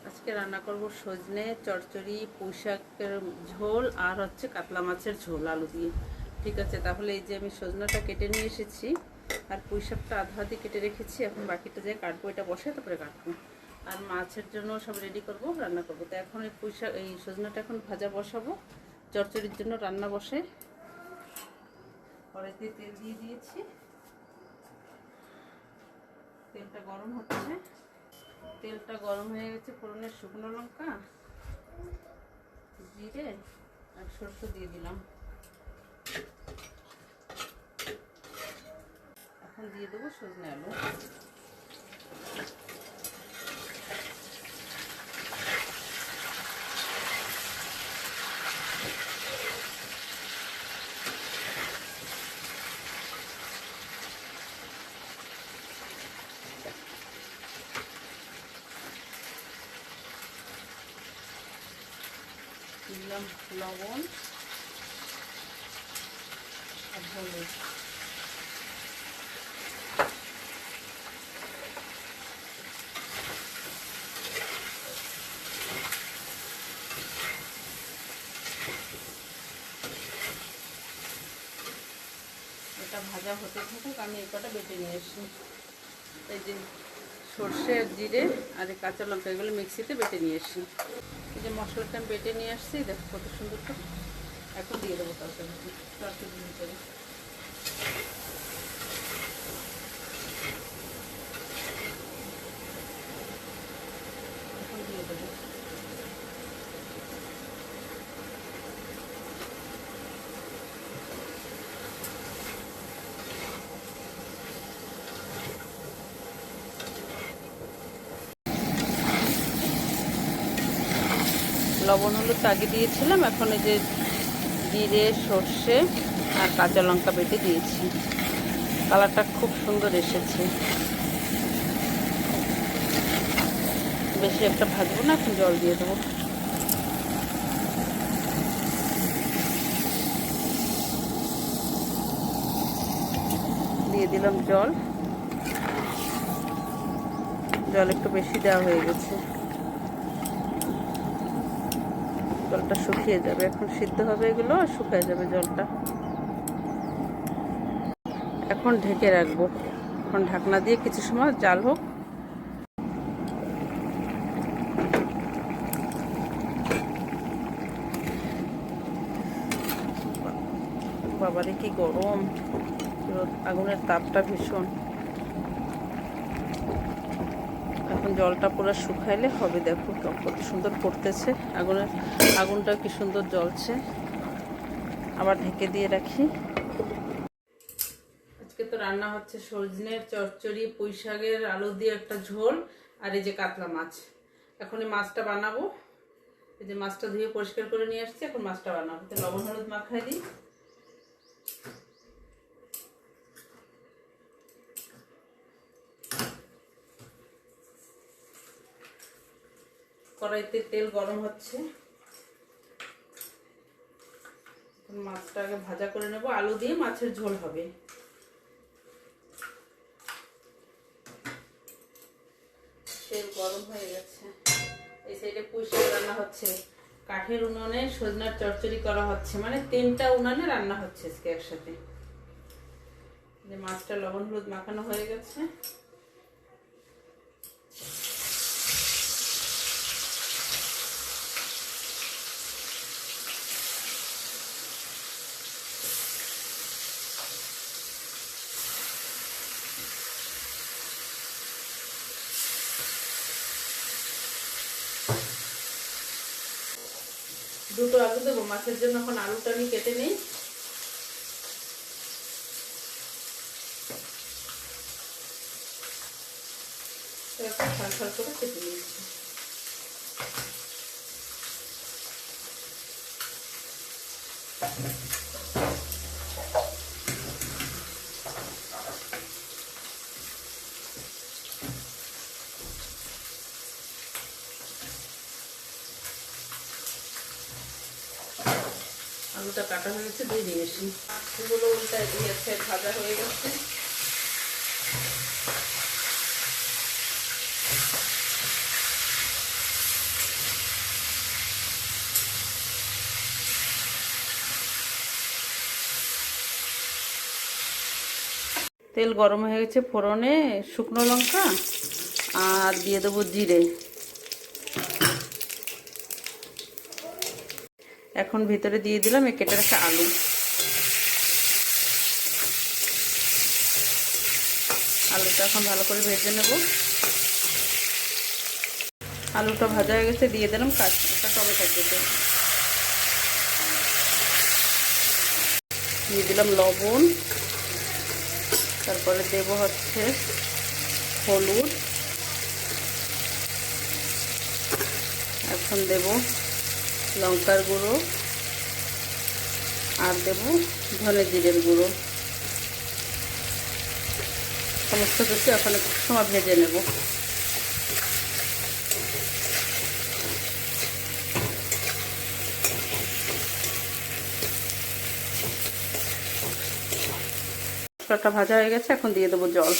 আজকে রান্না করব সজনে চচ্চড়ি, পুঁই শাকের ঝোল আর হচ্ছে কাতলা মাছের ঝোল আলু দিয়ে। ঠিক আছে, তাহলে এই যে আমি সজনাটা কেটে নিয়ে এসেছি আর পুঁই শাকটা আধা আধি কেটে রেখেছি। এখন বাকিটা যে কাটবো, এটা বসে তারপরে কাটবো। আর মাছের জন্য সব রেডি করব, রান্না করব। তো এখন এই পুঁই শাক, এই সজনাটা এখন ভাজা বসাবো। চচ্চড়ির জন্য রান্না বসে কড়াইতে তেল দিয়ে দিয়েছি, তেলটা গরম হচ্ছে। তেলটা গরম হয়ে গেছে, ফোড়নের শুকনো লঙ্কা, জিরে আর সরষে দিয়ে দিলাম। এখন দিয়ে দেবো সজনে আলু। দিলাম লবণ আর হলুদ। এটা ভাজা হতে থাকুক, আমি এই কটা বেটে নিয়ে আসি। এই যে সর্ষে আর জিরে আর কাঁচা লঙ্কা, এগুলো মিক্সিতে বেটে নিয়ে আসি। এই যে মশলাটা আমি বেটে নিয়ে আসছি, দেখো কত সুন্দর। তো এখন দিয়ে দেবো তরকারি ভিতরে। এখন দিয়ে দেবো লবণ, হলুদ আগে দিয়েছিলাম। এখন এই যে জিরে, সর্ষে আর কাঁচা লঙ্কা বেটে দিয়েছি। কালারটা খুব সুন্দর এসেছে। বেশি একটা ভাজবো না, এখন জল দিয়ে দেবো। দিয়ে দিলাম জল। জল একটু বেশি দেওয়া হয়ে গেছে, জলটা শুকিয়ে যাবে। এখন সিদ্ধ হবে এগুলো আর শুকিয়ে যাবে জলটা। এখন ঢেকে রাখবো। এখন ঢাকনা দিয়ে কিছু সময় জাল হোক। বাবারে কি গরম, আগুনের তাপটা ভীষণ। এখন জলটা পুরো শুকাইলে হবে। দেখো কত সুন্দর ফুটতেছে, আগুনটা কি সুন্দর জ্বলছে। আবার ঢেকে দিয়ে রাখি। আজকে তো রান্না হচ্ছে সজনের চচ্চড়ি, পুঁই শাকের আলু দিয়ে একটা ঝোল আর এই যে কাতলা মাছ। এখন এই মাছটা বানাবো। এই যে মাছটা ধুয়ে পরিষ্কার করে নিয়ে আসছি, এখন মাছটা বানাবো। তো লবণ হলুদ মাখাই দিই। কড়াইতে তেল গরম হচ্ছে, মাছটা আগে ভাজা করে নেব। আলু দিয়ে মাছের ঝোল হবে। তেল গরম হয়ে গেছে। এই সাইডে পুঁই শাক রান্না হচ্ছে, কাঠের উনুনে সজনার চচ্চড়ি করা হচ্ছে, মানে 3টা উনানে রান্না হচ্ছে আজকে একসাথে। যে মাছটা লবণ হলুদ মাখানো হয়ে গেছে। দুটো আলু দেবো মাছের জন্য। এখন আলুটা আমি কেটে নিই। ফাল ফাল করে কেটে নিয়েছি। আলুটা কাটা হয়ে গেছে, দিয়ে দিয়েছি। এগুলো উল্টায় দিয়েছে, ভাজা হয়ে গেছে। তেল গরম হয়ে গেছে, ফোড়নে শুকনো লঙ্কা আর দিয়ে দেবো জিরে। এখন ভিতরে দিয়ে দিলাম এই কেটে রাখা আলু। আলুটা এখন ভালো করে ভেজে নেব। আলুটা ভাজা হয়ে গেছে, দিয়ে দিলাম একটা টমেটো কেটে, দিয়ে দিলাম লবণ, তারপরে দেব হচ্ছে হলুদ, এখন দেব লঙ্কার গুঁড়ো আর দেব ধনে জিরের গুঁড়ো। সমস্ত কিছু এখন একটু সময় ভেজে নেব। মশলাটা ভাজা হয়ে গেছে, এখন দিয়ে দেবো জল।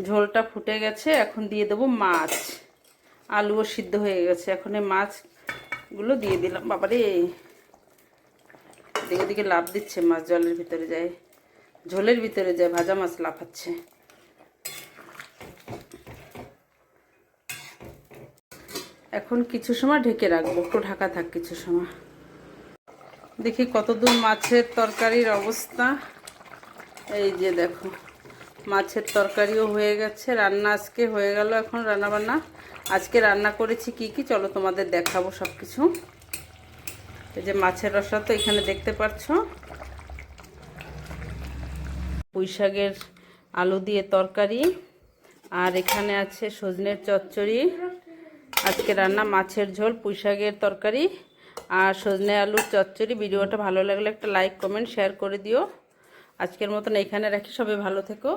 ঝোলটা ফুটে গেছে, এখন দিয়ে দেবো মাছ। আলুও সিদ্ধ হয়ে গেছে, এখন এই মাছগুলো দিয়ে দিলাম। বাবারে, দিকে দিকে লাফ দিচ্ছে মাছ, জলের ভিতরে যায়, ঝোলের ভিতরে যায়, ভাজা মাছ লাফাচ্ছে। এখন কিছু সময় ঢেকে রাখবো, একটু ঢাকা থাক কিছু সময়। দেখি কতদূর মাছের তরকারির অবস্থা। এই যে দেখো, মাছের তরকারিও হয়ে গেছে, রান্না আজকে হয়ে গেল। এখন রান্না বান্না আজকে রান্না করেছি কি কি, চলো তোমাদের দেখাবো সব কিছু। এই যে মাছের রসা তো এখানে দেখতে পাচ্ছ, পুঁই শাকের আলু দিয়ে তরকারি, আর এখানে আছে সজনের চচ্চড়ি। আজকে রান্না মাছের ঝোল, পুঁই শাকের তরকারি আর সজনে আলুর চচ্চড়ি। ভিডিওটা ভালো লাগলে একটা লাইক কমেন্ট শেয়ার করে দিও। আজকের মতন এখানে রাখি, সবাই ভালো থেকো।